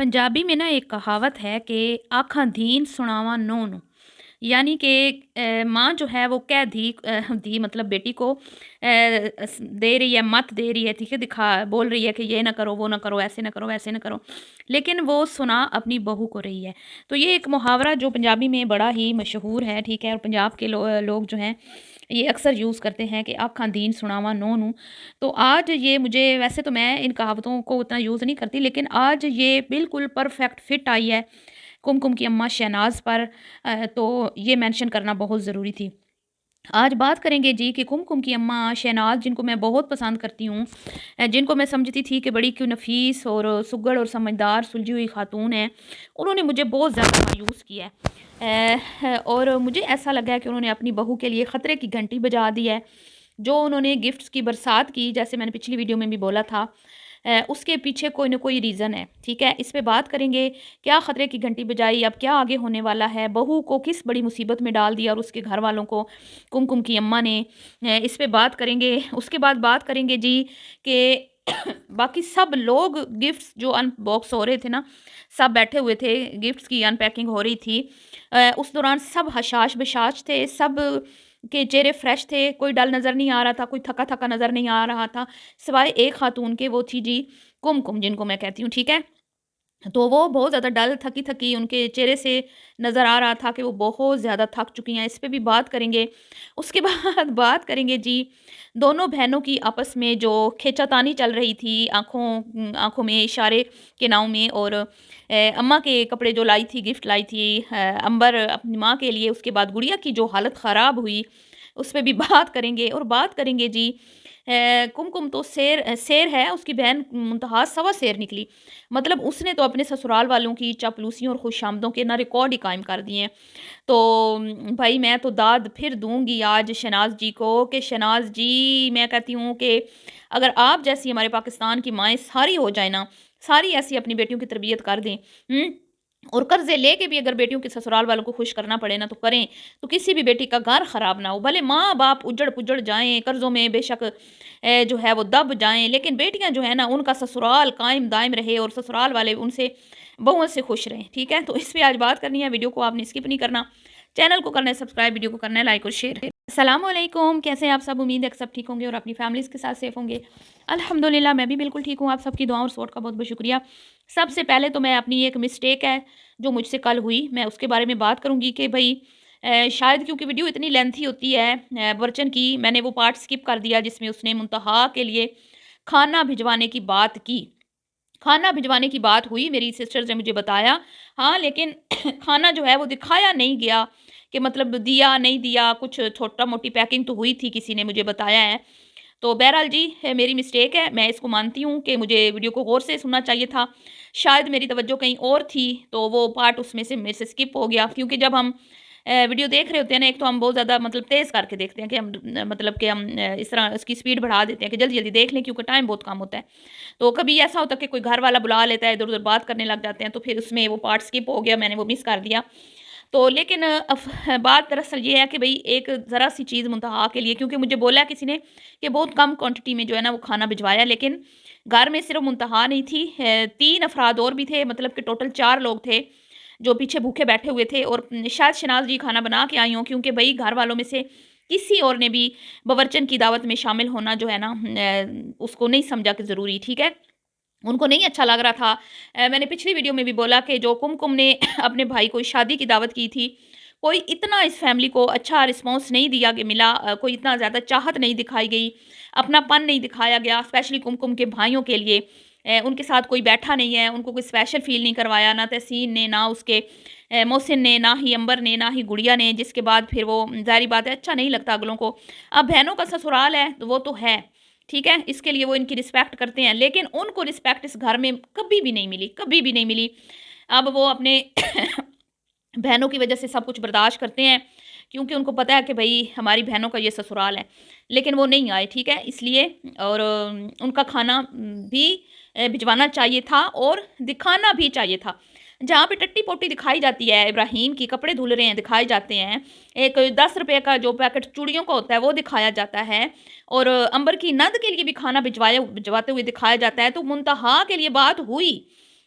पंजाबी में ना एक कहावत है कि आखा दीन सुनावा नून, यानी कि माँ जो है वो क्या धी मतलब बेटी को दे रही है, मत दे रही है, ठीक है, दिखा बोल रही है कि ये ना करो, वो ना करो, ऐसे ना करो, वैसे ना करो, लेकिन वो सुना अपनी बहू को रही है। तो ये एक मुहावरा जो पंजाबी में बड़ा ही मशहूर है, ठीक है, और पंजाब के लोग जो हैं ये अक्सर यूज़ करते हैं कि आखा दीन सुनावा नौ नू। तो आज ये मुझे, वैसे तो मैं इन कहावतों को उतना यूज़ नहीं करती, लेकिन आज ये बिल्कुल परफेक्ट फिट आई है कुमकुम की अम्मा शहनाज़ पर। तो ये मेंशन करना बहुत ज़रूरी थी। आज बात करेंगे जी कि कुमकुम की अम्मा शहनाज़, जिनको मैं बहुत पसंद करती हूँ, जिनको मैं समझती थी कि बड़ी क्यों नफ़ीस और सुघड़ और समझदार सुलझी हुई खातून है, उन्होंने मुझे बहुत ज़्यादा मायूस किया है। और मुझे ऐसा लगा है कि उन्होंने अपनी बहू के लिए ख़तरे की घंटी बजा दी है। जो उन्होंने गिफ्ट्स की बरसात की, जैसे मैंने पिछली वीडियो में भी बोला था, उसके पीछे कोई ना कोई रीज़न है, ठीक है? इस पे बात करेंगे, क्या ख़तरे की घंटी बजाई, अब क्या आगे होने वाला है, बहू को किस बड़ी मुसीबत में डाल दिया और उसके घर वालों को कुमकुम की अम्मा ने। इस पे बात करेंगे। उसके बाद बात करेंगे जी कि बाकी सब लोग गिफ्ट्स जो अनबॉक्स हो रहे थे ना, सब बैठे हुए थे, गिफ्ट्स की अनपैकिंग हो रही थी। उस दौरान सब हशाश-बशाश थे, सब के चेहरे फ्रेश थे, कोई डल नज़र नहीं आ रहा था, कोई थका-थका नज़र नहीं आ रहा था, सिवाय एक खातून के, वो थी जी कुमकुम, जिनको मैं कहती हूँ, ठीक है? तो वो बहुत ज़्यादा डल, थकी-थकी उनके चेहरे से नज़र आ रहा था कि वो बहुत ज़्यादा थक चुकी हैं, इस पे भी बात करेंगे। उसके बाद बात करेंगे जी, दोनों बहनों की आपस में जो खींचातानी चल रही थी, आँखों में इशारे के नाव में, और अम्मा के कपड़े जो लाई थी, गिफ्ट लाई थी अंबर अपनी माँ के लिए, उसके बाद गुड़िया की जो हालत ख़राब हुई, उस पे भी बात करेंगे। और बात करेंगे जी, कुमकुम तो शेर है, उसकी बहन मुंतहा सवा शेर निकली। मतलब उसने तो अपने ससुराल वालों की चापलूसियों और खुशामदों के ना रिकॉर्ड ही कायम कर दिए हैं। तो भाई मैं तो दाद फिर दूँगी आज शहनाज़ जी को कि शहनाज़ जी, मैं कहती हूँ कि अगर आप जैसी हमारे पाकिस्तान की माएँ सारी हो जाएँ ना, सारी ऐसी अपनी बेटियों की तरबियत कर दें, हुँ? और कर्ज़े लेके भी अगर बेटियों के ससुराल वालों को खुश करना पड़े ना तो करें, तो किसी भी बेटी का घर ख़राब ना हो। भले माँ-बाप उजड़-पुजड़ जाएँ, कर्ज़ों में बेशक जो है वो दब जाएँ, लेकिन बेटियाँ जो है ना, उनका ससुराल कायम दायम रहे और ससुराल वाले उनसे बहुओं से खुश रहें, ठीक है? तो इस पे आज बात करनी है, वीडियो को आपने स्किप नहीं करना। चैनल को करना है सब्सक्राइब, वीडियो को करना है लाइक और शेयर। अस्सलाम वालेकुम, कैसे हैं आप सब? उम्मीद है कि सब ठीक होंगे और अपनी फैमिलीज़ के साथ सेफ होंगे। अल्हम्दुलिल्लाह मैं भी बिल्कुल ठीक हूँ। आप सबकी दुआओं और सपोर्ट का बहुत-बहुत शुक्रिया। सबसे पहले तो मैं अपनी एक मिस्टेक है जो मुझसे कल हुई, मैं उसके बारे में बात करूँगी कि भई शायद क्योंकि वीडियो इतनी लेंथी होती है वर्चन की, मैंने वो पार्ट स्किप कर दिया जिसमें उसने मुंतहा के लिए खाना भिजवाने की बात की। खाना भिजवाने की बात हुई, मेरी सिस्टर्स ने मुझे बताया। हाँ, लेकिन खाना जो है वो दिखाया नहीं गया कि मतलब दिया, नहीं दिया, कुछ छोटा-मोटी पैकिंग तो हुई थी, किसी ने मुझे बताया है। तो बहरहाल जी, मेरी मिस्टेक है, मैं इसको मानती हूँ कि मुझे वीडियो को गौर से सुनना चाहिए था। शायद मेरी तवज्जो कहीं और थी, तो वो पार्ट उसमें से मेरे से स्किप हो गया, क्योंकि जब हम वीडियो देख रहे होते हैं ना, एक तो हम बहुत ज़्यादा मतलब तेज़ करके देखते हैं कि हम मतलब कि हम इस तरह इसकी स्पीड बढ़ा देते हैं कि जल्दी-जल्दी देख लें, क्योंकि टाइम बहुत कम होता है। तो कभी ऐसा होता है कि कोई घर वाला बुला लेता है, इधर-उधर बात करने लग जाते हैं, तो फिर उसमें वो पार्ट स्किप हो गया, मैंने वो मिस कर दिया। तो लेकिन बात दरअसल ये है कि भई एक ज़रा-सी चीज़ मुंतहा के लिए, क्योंकि मुझे बोला किसी ने कि बहुत कम क्वांटिटी में जो है ना वो खाना भिजवाया, लेकिन घर में सिर्फ़ मुंतहा नहीं थी, 3 अफ़राद और भी थे, मतलब कि टोटल 4 लोग थे, जो पीछे भूखे बैठे हुए थे। और शायद शहनाज़ जी खाना बना के आई हों, क्योंकि भई घर वालों में से किसी और ने भी बावर्चन की दावत में शामिल होना जो है ना उसको नहीं समझा कि ज़रूरी, ठीक है? उनको नहीं अच्छा लग रहा था। मैंने पिछली वीडियो में भी बोला कि जो कुमकुम ने अपने भाई को शादी की दावत की थी, कोई इतना इस फैमिली को अच्छा रिस्पॉन्स नहीं दिया कि मिला, कोई इतना ज़्यादा चाहत नहीं दिखाई गई, अपनापन नहीं दिखाया गया, स्पेशली कुमकुम के भाइयों के लिए। उनके साथ कोई बैठा नहीं है, उनको कोई स्पेशल फ़ील नहीं करवाया, ना तहसीन ने, ना उसके मोहसिन ने, ना ही अंबर ने, ना ही गुड़िया ने, जिसके बाद फिर वो ज़ाहिर बात है अच्छा नहीं लगता अगलों को। अब बहनों का ससुराल है, तो वो तो है, ठीक है? इसके लिए वो इनकी रिस्पेक्ट करते हैं, लेकिन उनको रिस्पेक्ट इस घर में कभी भी नहीं मिली, कभी भी नहीं मिली। अब वो अपने बहनों की वजह से सब कुछ बर्दाश्त करते हैं, क्योंकि उनको पता है कि भई हमारी बहनों का ये ससुराल है। लेकिन वो नहीं आए, ठीक है? इसलिए और उनका खाना भी भिजवाना चाहिए था और दिखाना भी चाहिए था। जहाँ पे टट्टी-पोटी दिखाई जाती है, इब्राहीम की कपड़े धुल रहे हैं दिखाए जाते हैं, एक ₹10 का जो पैकेट चूड़ियों का होता है वो दिखाया जाता है, और अंबर की नंद के लिए भी खाना भिजवाते हुए दिखाया जाता है, तो मुंतहा के लिए बात हुई।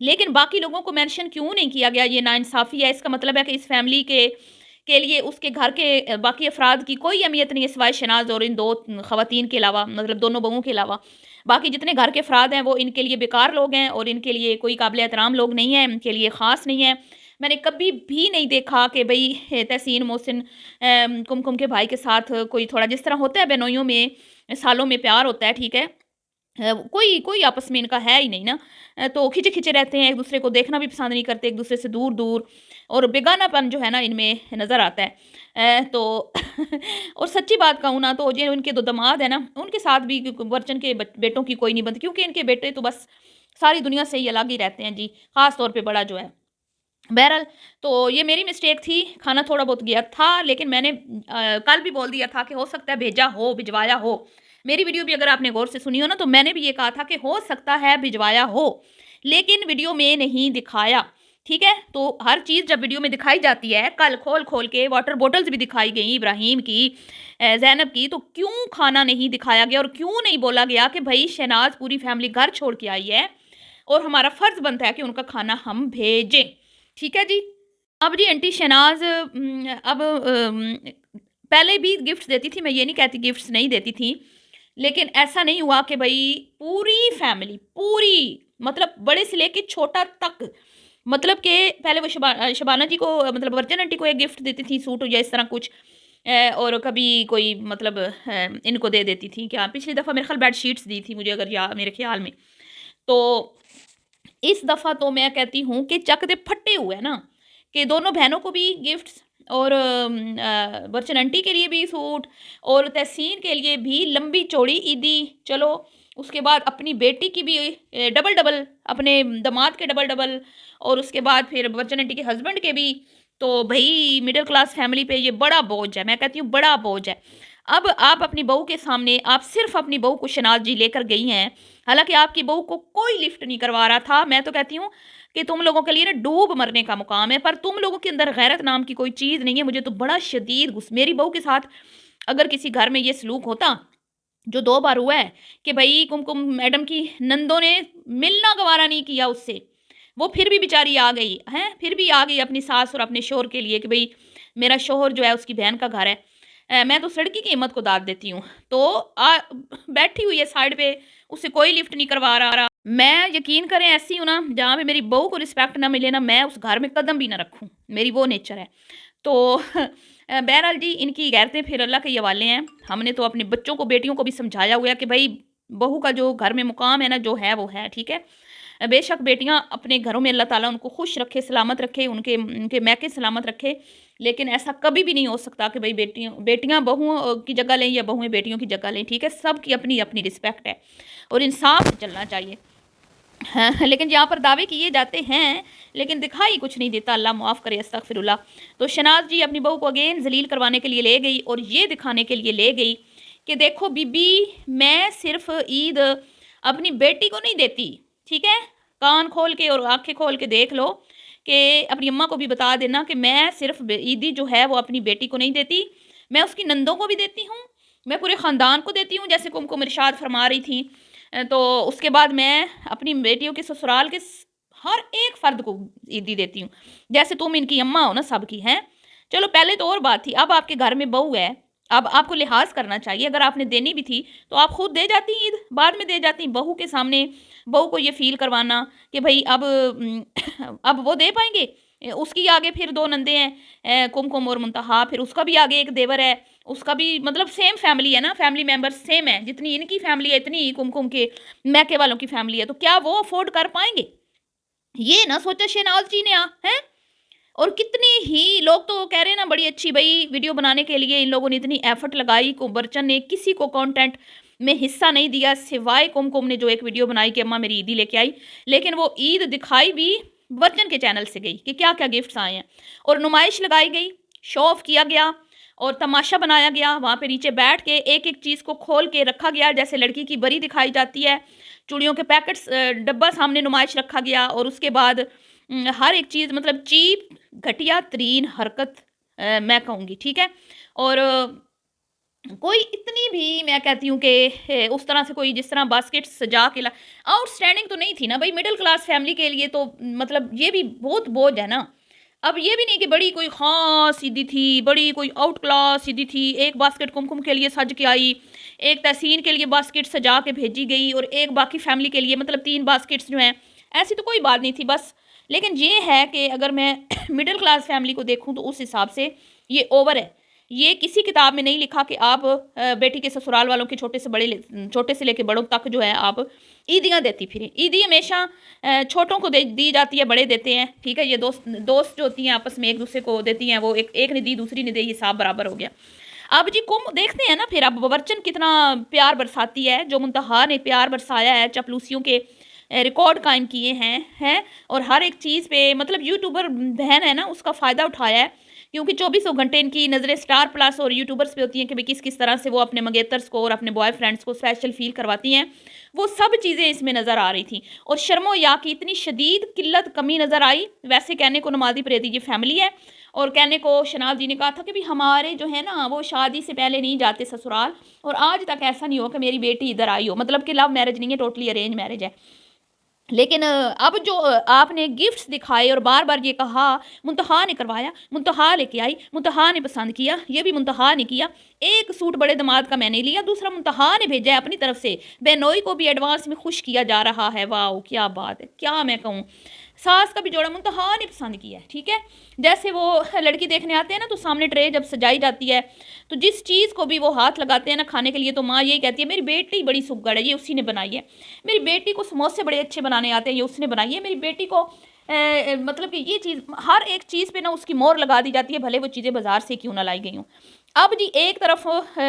लेकिन बाकी लोगों को मेंशन क्यों नहीं किया गया, ये नाइंसाफ़ी है। इसका मतलब है कि इस फैमिली के लिए उसके घर के बाकी अफ़राद की कोई अहमियत नहीं है सिवाय शहनाज़ और इन 2 ख़वातीन के अलावा, मतलब दोनों बहुओं के अलावा। बाकी जितने घर के अफ़राद हैं वो इनके लिए बेकार लोग हैं और इनके लिए कोई काबिल एहतराम लोग नहीं हैं, इनके लिए ख़ास नहीं है। मैंने कभी भी नहीं देखा कि भई तहसीन मोहसिन कुमकुम के भाई के साथ कोई थोड़ा जिस तरह होता है बहनोइयों में, सालों में प्यार होता है, ठीक है? कोई कोई आपस में इनका है ही नहीं ना। तो खिंचे-खिंचे रहते हैं, एक-दूसरे को देखना भी पसंद नहीं करते, एक-दूसरे से दूर-दूर, और बेगानापन जो है ना इनमें नज़र आता है। तो और सच्ची बात कहूँ ना तो जो इनके 2 दामाद हैं ना, उनके साथ भी वर्चन के बेटों की कोई नहीं बनती, क्योंकि इनके बेटे तो बस सारी दुनिया से ही अलग ही रहते हैं जी, ख़ास तौर पे बड़ा जो है। बहरहाल, तो ये मेरी मिस्टेक थी, खाना थोड़ा बहुत गया था, लेकिन मैंने कल भी बोल दिया था कि हो सकता है भेजा हो, भिजवाया हो। मेरी वीडियो भी अगर आपने गौर से सुनी हो ना, तो मैंने भी ये कहा था कि हो सकता है भिजवाया हो, लेकिन वीडियो में नहीं दिखाया, ठीक है? तो हर चीज़ जब वीडियो में दिखाई जाती है, कल खोल-खोल के वाटर बॉटल्स भी दिखाई गई इब्राहीम की, ज़ैनब की, तो क्यों खाना नहीं दिखाया गया और क्यों नहीं बोला गया कि भई शहनाज़ पूरी फैमिली घर छोड़ के आई है और हमारा फ़र्ज़ बनता है कि उनका खाना हम भेजें। ठीक है जी। अब जी आंटी शहनाज़ अब पहले भी गिफ्ट्स देती थी, मैं ये नहीं कहती गिफ्ट्स नहीं देती थी। लेकिन ऐसा नहीं हुआ कि भई पूरी फैमिली, पूरी मतलब बड़े से लेके छोटा तक, मतलब कि पहले वो शबाना जी को मतलब वर्चन आंटी को एक गिफ्ट देती थी, सूट या इस तरह कुछ, और कभी कोई मतलब इनको दे देती थी, क्या पिछली दफ़ा मेरे ख़्याल बेडशीट्स दी थी मुझे, अगर या मेरे ख़्याल में। तो इस दफ़ा तो मैं कहती हूँ कि चक दे फट्टे हुए हैं ना, कि दोनों बहनों को भी गिफ्ट्स, और बच्चन आंटी के लिए भी सूट, और तहसीन के लिए भी लंबी चौड़ी ईदी, चलो उसके बाद अपनी बेटी की भी डबल डबल, अपने दामाद के डबल डबल, और उसके बाद फिर बच्चन आंटी के हस्बैंड के भी। तो भाई मिडिल क्लास फैमिली पे ये बड़ा बोझ है, मैं कहती हूँ बड़ा बोझ है। अब आप अपनी बहू के सामने, आप सिर्फ अपनी बहू को शहनाज जी लेकर गई हैं, हालाँकि आपकी बहू को कोई लिफ्ट नहीं करवा रहा था। मैं तो कहती हूँ कि तुम लोगों के लिए ना डूब मरने का मुकाम है, पर तुम लोगों के अंदर गैरत नाम की कोई चीज़ नहीं है। मुझे तो बड़ा शदीद मेरी बहू के साथ अगर किसी घर में ये सलूक होता, जो 2 बार हुआ है, कि भई कुमकुम मैडम की नंदों ने मिलना गवारा नहीं किया उससे, वो फिर भी बेचारी आ गई, हैं? फिर भी आ गई अपनी सास और अपने शौहर के लिए कि भई मेरा शौहर जो है उसकी बहन का घर है। मैं तो सड़की की कीमत को दाद देती हूँ। तो बैठी हुई है साइड पे, उसे कोई लिफ्ट नहीं करवा रहा। मैं यकीन करें ऐसी हूँ ना, जहाँ पे मेरी बहू को रिस्पेक्ट ना मिले ना, मैं उस घर में कदम भी ना रखूँ, मेरी वो नेचर है। तो बहरहाल जी इनकी गैरतें फिर अल्लाह के हवाले हैं। हमने तो अपने बच्चों को, बेटियों को भी समझाया हुआ है कि भई बहू का जो घर में मुकाम है ना, जो है वो है, ठीक है? बेशक बेटियाँ अपने घरों में अल्लाह ताला उनको खुश रखे, सलामत रखे, उनके उनके मैके सलामत रखे, लेकिन ऐसा कभी भी नहीं हो सकता कि भई बेटियाँ बेटियाँ बहुओं की जगह लें या बहुएँ बेटियों की जगह लें, ठीक है? सबकी अपनी-अपनी रिस्पेक्ट है और इंसाफ से चलना चाहिए। हाँ, लेकिन यहाँ पर दावे किए जाते हैं, लेकिन दिखाई कुछ नहीं देता, अल्लाह माफ़ करे, अस्तगफिरुल्लाह। तो शहनाज़ जी अपनी बहू को अगेन ज़लील करवाने के लिए ले गई और ये दिखाने के लिए ले गई कि देखो बीबी, मैं सिर्फ़ ईद अपनी बेटी को नहीं देती, ठीक है? कान खोल के और आँखें खोल के देख लो कि अपनी अम्मा को भी बता देना कि मैं सिर्फ़ ईदी जो है वो अपनी बेटी को नहीं देती, मैं उसकी नंदों को भी देती हूँ, मैं पूरे ख़ानदान को देती हूँ, जैसे कुमकुम इरशाद फरमा रही थी। तो उसके बाद मैं अपनी बेटियों के ससुराल के हर एक फ़र्द को ईदी देती हूँ। जैसे तुम इनकी अम्मा हो ना सबकी, हैं? चलो पहले तो और बात थी, अब आपके घर में बहू है, अब आपको लिहाज़ करना चाहिए। अगर आपने देनी भी थी, तो आप खुद दे जाती ईद, बाद में दे जाती। बहू के सामने बहू को ये फ़ील करवाना कि भई अब अब वो दे पाएँगे? उसकी आगे फिर 2 नंदे हैं, कुमकुम और मुंतहा, फिर उसका भी आगे एक देवर है, उसका भी मतलब सेम फैमिली है ना, फैमिली मेंबर्स सेम है, जितनी इनकी फैमिली है, इतनी ही कुमकुम के मैके वालों की फैमिली है, तो क्या वो अफ़ोर्ड कर पाएँगे? ये ना सोचा शहनाज़ जी ने, हैं? और कितनी ही लोग तो कह रहे हैं ना, बड़ी अच्छी भई वीडियो बनाने के लिए इन लोगों ने इतनी एफ़र्ट लगाई, बर्चन ने किसी को कंटेंट में हिस्सा नहीं दिया, सिवाय कुमकुम ने जो एक वीडियो बनाई कि अम्मा मेरी ईदी लेके आई, लेकिन वो ईद दिखाई भी बर्चन के चैनल से गई कि क्या-क्या गिफ्ट्स आए हैं, और नुमाइश लगाई गई, शो ऑफ किया गया और तमाशा बनाया गया। वहाँ पे नीचे बैठ के एक-एक चीज़ को खोल के रखा गया, जैसे लड़की की बरी दिखाई जाती है, चूड़ियों के पैकेट्स, डब्बा सामने नुमाइश रखा गया, और उसके बाद हर एक चीज़ मतलब चीप घटिया तरीन हरकत मैं कहूँगी, ठीक है? और कोई इतनी भी मैं कहती हूँ कि उस तरह से कोई जिस तरह बास्केट सजा के ला आउटस्टैंडिंग तो नहीं थी ना भाई, मिडिल क्लास फैमिली के लिए तो मतलब ये भी बहुत बोझ है ना। अब ये भी नहीं कि बड़ी कोई ख़ास सीधी थी, बड़ी कोई आउट क्लास सीधी थी, एक बास्केट कुमकुम के लिए सज के आई, एक तहसीन के लिए बास्केट सजा के भेजी गई और एक बाकी फैमिली के लिए, मतलब 3 बास्केट्स जो हैं, ऐसी तो कोई बात नहीं थी बस। लेकिन ये है कि अगर मैं मिडिल क्लास फैमिली को देखूँ तो उस हिसाब से ये ओवर है। ये किसी किताब में नहीं लिखा कि आप बेटी के ससुराल वालों के छोटे से लेके बड़ों तक जो है आप ईदियाँ देती फिरें। ईदी हमेशा छोटों को दी जाती है, बड़े देते हैं, ठीक है। ये दोस्त दोस्त जो होती हैं आपस में एक दूसरे को देती हैं, वो एक ने दी दूसरी ने दी, हिसाब बराबर हो गया। अब जी कुम देखते हैं ना फिर, अब बवर्चन कितना प्यार बरसाती है, जो मुंतहा ने प्यार बरसाया है, चपलूसियों के रिकॉर्ड कायम किए हैं और हर एक चीज़ पे मतलब यूट्यूबर बहन है ना उसका फ़ायदा उठाया है, क्योंकि चौबीसों घंटे इनकी नज़रें स्टार प्लस और यूट्यूबर्स पे होती हैं कि भाई किस किस तरह से वो अपने मंगेतर्स को और अपने बॉयफ्रेंड्स को स्पेशल फील करवाती हैं। वो सब चीज़ें इसमें नज़र आ रही थी और शर्मो या की इतनी शदीद किल्लत कमी नज़र आई। वैसे कहने को नमाज़ी परेदी ये फैमिली है और कहने को शनाज जी ने कहा था कि भाई हमारे जो है ना वो शादी से पहले नहीं जाते ससुराल, और आज तक ऐसा नहीं हो कि मेरी बेटी इधर आई हो, मतलब कि लव मैरिज नहीं है, टोटली अरेंज मैरिज है। लेकिन अब जो आपने गिफ्ट्स दिखाए और बार बार ये कहा मुंतहा ने करवाया, मुंतहा लेके आई, मुंतहा ने पसंद किया, ये भी मुंतहा ने किया, एक सूट बड़े दामाद का मैंने लिया, दूसरा मुंतहा ने भेजा है अपनी तरफ से, बेनोई को भी एडवांस में खुश किया जा रहा है। वाह क्या बात है, क्या मैं कहूँ। सास का भी जोड़ा मुंतहा ने पसंद किया है, ठीक है। जैसे वो लड़की देखने आते हैं ना तो सामने ट्रे जब सजाई जाती है तो जिस चीज़ को भी वो हाथ लगाते हैं ना खाने के लिए, तो माँ यही कहती है मेरी बेटी बड़ी सुगड़ है, ये उसी ने बनाई है। मेरी बेटी को समोसे बड़े अच्छे बनाने आते हैं, ये उसने बनाई है। मेरी बेटी को मतलब कि ये चीज़, हर एक चीज़ पे ना उसकी मोहर लगा दी जाती है, भले वो चीज़ें बाजार से क्यों ना लाई गई हूँ। अब जी एक तरफ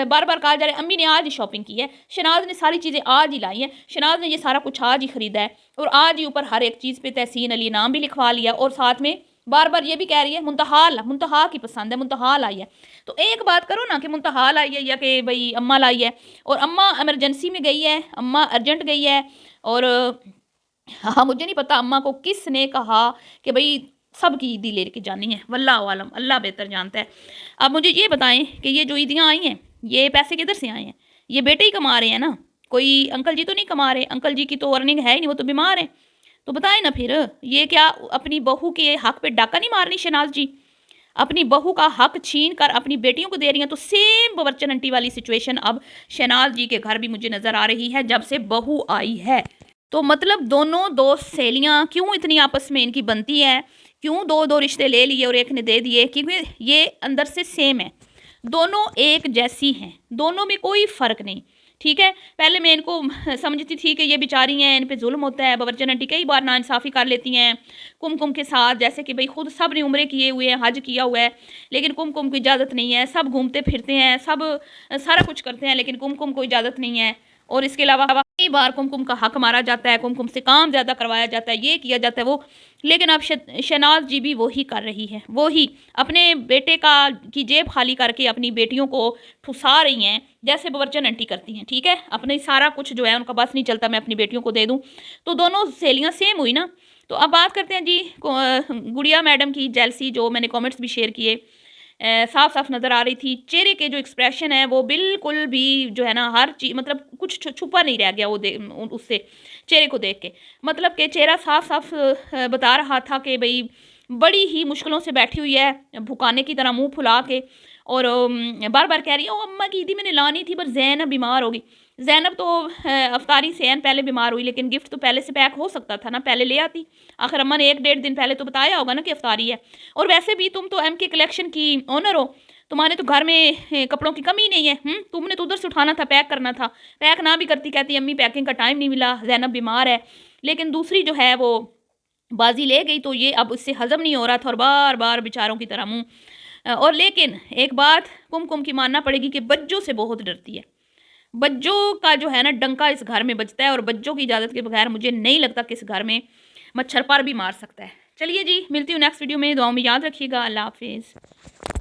बार बार कहा जा रहा है अम्मी ने आज ही शॉपिंग की है, शनाज ने सारी चीज़ें आज ही लाई हैं, शनाज ने ये सारा कुछ आज ही खरीदा है और आज ही ऊपर हर एक चीज़ पे तहसीन अली नाम भी लिखवा लिया, और साथ में बार बार ये भी कह रही है मुंतहा की पसंद है, मुंतहा लाई है। तो एक बात करो ना कि मुंतहा लाई है या कि भाई अम्मा लाई है, और अम्मा इमरजेंसी में गई है, अम्मा अर्जेंट गई है। और हाँ, मुझे नहीं पता अम्मा को किसने कहा कि भाई सबकी ईदी लेके जानी है, वल्लाह आलम, अल्लाह बेहतर जानता है। अब मुझे ये बताएं कि ये जो ईदियाँ आई हैं ये पैसे किधर से आए हैं? ये बेटे ही कमा रहे हैं ना, कोई अंकल जी तो नहीं कमा रहे, अंकल जी की तो अर्निंग है ही नहीं, वो तो बीमार है। तो बताएं ना फिर, ये क्या अपनी बहू के हक पे डाका नहीं मारनी शनाज जी? अपनी बहू का हक छीन कर अपनी बेटियों को दे रही हैं। तो सेम बवर्चन आंटी वाली सिचुएशन अब शहनाज जी के घर भी मुझे नज़र आ रही है जब से बहू आई है। तो मतलब दोनों दोस्त सहेलियाँ क्यों इतनी आपस में इनकी बनती है, क्यों दो दो रिश्ते ले लिए और एक ने दे दिए, क्योंकि ये अंदर से सेम है, दोनों एक जैसी हैं, दोनों में कोई फ़र्क नहीं, ठीक है। पहले मैं इनको समझती थी कि ये बेचारी हैं, इन पे जुल्म होता है, बवर्चन आंटी कई बार नाइंसाफ़ी कर लेती हैं कुमकुम के साथ, जैसे कि भाई खुद सब ने उम्रे किए हुए हैं, हज किया हुआ है, लेकिन कुमकुम को इजाज़त नहीं है, सब घूमते फिरते हैं, सब सारा कुछ करते हैं, लेकिन कुमकुम को इजाज़त नहीं है। और इसके अलावा कई बार कुमकुम का हक मारा जाता है, कुमकुम से काम ज़्यादा करवाया जाता है, ये किया जाता है वो। लेकिन अब शहनाज जी भी वही कर रही है, वही अपने बेटे का की जेब खाली करके अपनी बेटियों को ठुसा रही हैं, जैसे बवर्चन आंटी करती हैं, ठीक है। अपने सारा कुछ जो है उनका बस नहीं चलता मैं अपनी बेटियों को दे दूँ, तो दोनों सहेलियाँ सेम हुई ना। तो अब बात करते हैं जी गुड़िया मैडम की जेलसी, जो मैंने कमेंट्स भी शेयर किए, साफ साफ नज़र आ रही थी। चेहरे के जो एक्सप्रेशन है वो बिल्कुल भी जो है ना हर चीज़, मतलब कुछ छुपा नहीं रह गया वो उससे चेहरे को देख के, मतलब कि चेहरा साफ साफ बता रहा था कि भाई बड़ी ही मुश्किलों से बैठी हुई है, भुकाने की तरह मुंह फुला के, और बार बार कह रही है ओ अम्मा की ईदी मैंने लानी थी पर जैनब बीमार होगी। जैनब तो अफ्तारी से पहले बीमार हुई, लेकिन गिफ्ट तो पहले से पैक हो सकता था ना, पहले ले आती। आखिर अम्मा ने 1-1.5 दिन पहले तो बताया होगा ना कि अफ्तारी है। और वैसे भी तुम तो MK कलेक्शन की ओनर हो, तुम्हारे तो घर में कपड़ों की कमी नहीं है। तुमने तो उधर से उठाना था, पैक करना था, पैक ना भी करती, कहती अम्मी पैकिंग का टाइम नहीं मिला, जैनब बीमार है। लेकिन दूसरी जो है वो बाजी ले गई, तो ये अब उससे हजम नहीं हो रहा था और बार बार बेचारों की तरह मुँह। और लेकिन एक बात कुमकुम की मानना पड़ेगी कि बच्चों से बहुत डरती है। बच्चों का जो है ना डंका इस घर में बजता है, और बच्चों की इजाज़त के बगैर मुझे नहीं लगता कि इस घर में मच्छर पर भी मार सकता है। चलिए जी, मिलती हूँ नेक्स्ट वीडियो में, दुआओं में याद रखिएगा। अल्लाह हाफिज़।